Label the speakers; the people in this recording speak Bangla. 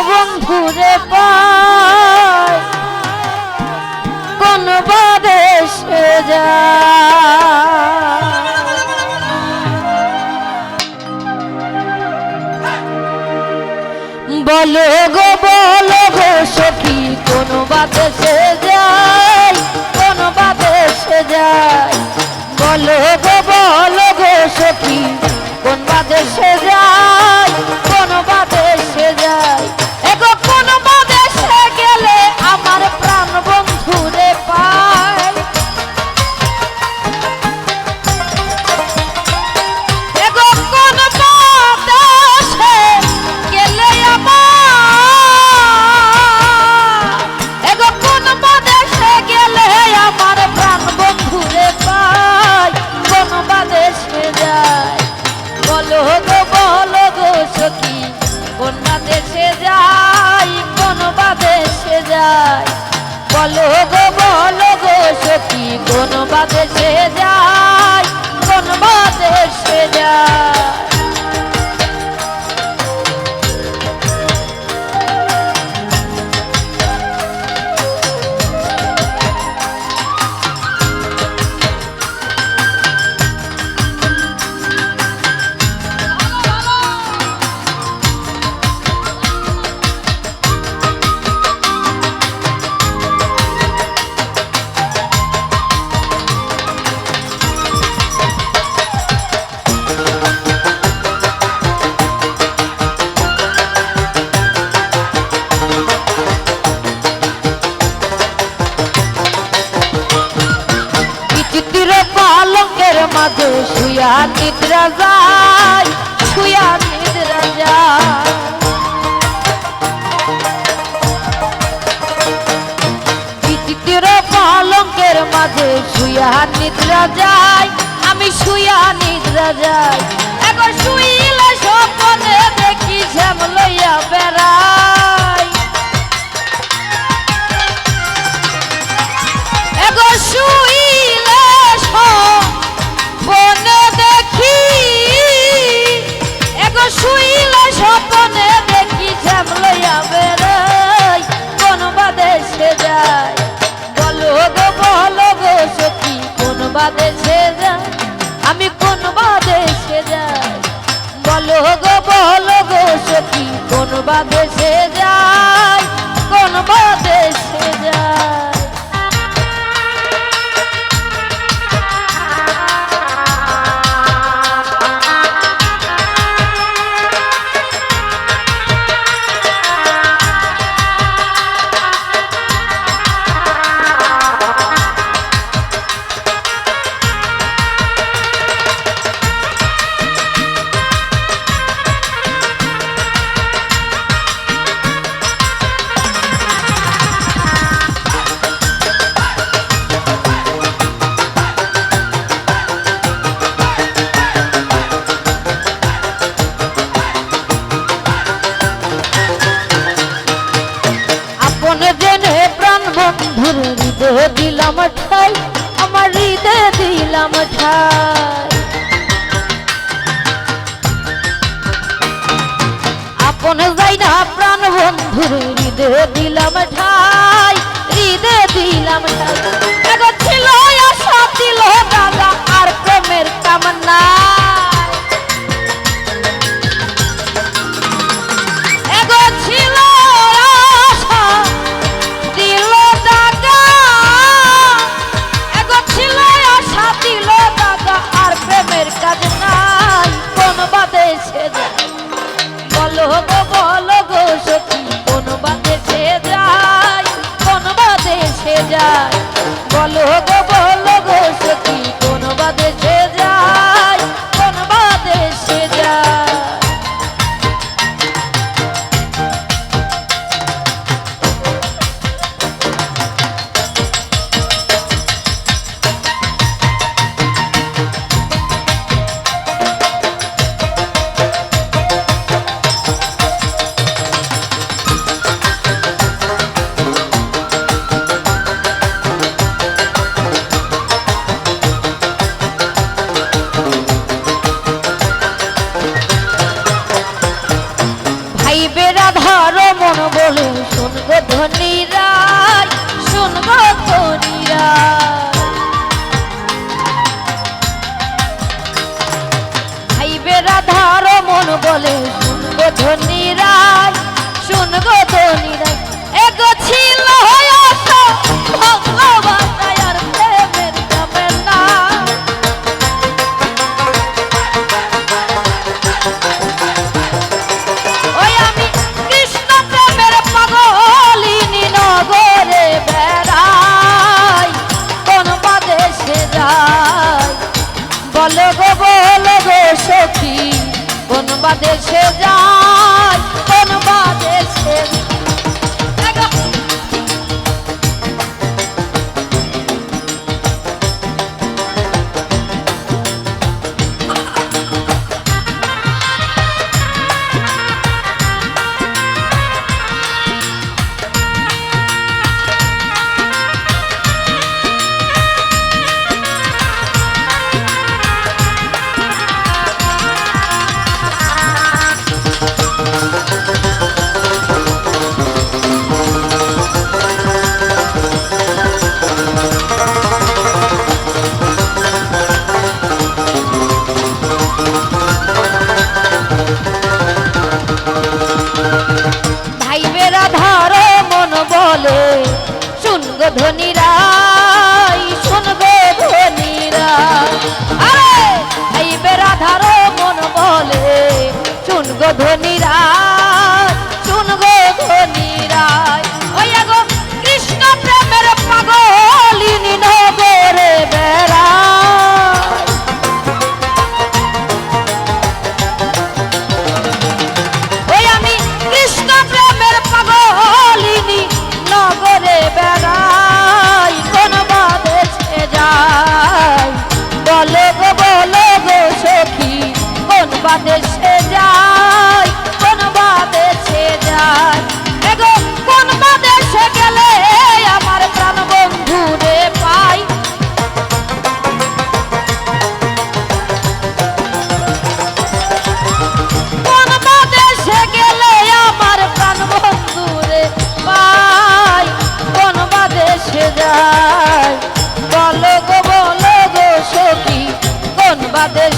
Speaker 1: বন্ধুরে পায় কোন বাদেশে যায়। বলো গো সখী কোন বাদেশে যায় কোন বাদেশে যায়। বলো গো সখী কোন বাদেশে যায় কোন বাদেশে যায়। এগো কোন বাদেশে গেলে আমার প্রাণ বন্ধুরে পায়। এগো কোন বাদেশে গেলে এগো কোন বাদেশে গেলে আমার প্রাণ বন্ধুরে পায় কোন বাদেশে যায়। বলো গো সখী কোন বাদেশে যায় কোন বাদেশে যায়। বলো গো সখী কোন বাদেশে যায় কোন বাদেশে যায়। মাঝে শুয়া নিদ্রা যায় শুয়া নিদ্রা যায়। বিচিত্র পালঙ্কের মাঝে শুয়া নিদ্রা যায় আমি শুয়া নিদ্রা যাই। এখন শুইলে স্বপ্নে দেখি শ্যাম লইয়া বেড়াই। এখন শুইলে বনে দেখি এগো শুইলে স্বপ্নে দেখি শ্যাম লইয়া বেড়াই কোন বাদেশে যায়। বলো গো সখী কোন বাদেশে যায় আমি কোন বাদেশে যাই। বলো গো সখী কোন বাদেশে যায় কোন বাদেশে যায়। বন্ধুর হৃদয়ে দিলাম ঠাই আমার হৃদয়ে দিলাম ঠাই। আপন যাই না প্রাণ বন্ধুর হৃদয়ে দিলাম ঠাই হৃদয়ে দিলাম ঠাই। এগো ছিল আশা দিল দাদা আর প্রেমের কামনা। এগো ছিল বলো গো সখী কোন বাদেশে যায় কোন বাদেশে যায়। যায় বলো গো সখী কোন বা দেশে যায় কোন বা দেশে বলে শুন গো ধনীরাই শুন গো ধনীরাই আরে এই বেরাধার মন বলে শুন গো ধনীরাই শুন গো ধনীরাই ওই গো কৃষ্ণ প্রেমের পাগলিনী নগরে বেড়া ওই আমি কৃষ্ণ প্রেমের পাগলিনী নগরে বেড়াই কোন বা দেশে যাই বলো গো সখী কোন বা দেশে যাই কোন বা দেশে যাই এগো কোন বা দেশে গেলে আমার প্রাণ বন্ধু রে পাই কোন বা দেশে গেলে আমার প্রাণ বন্ধু রে পাই কোন বা দেশে যায় বলো গো সখী কোন বা দেশে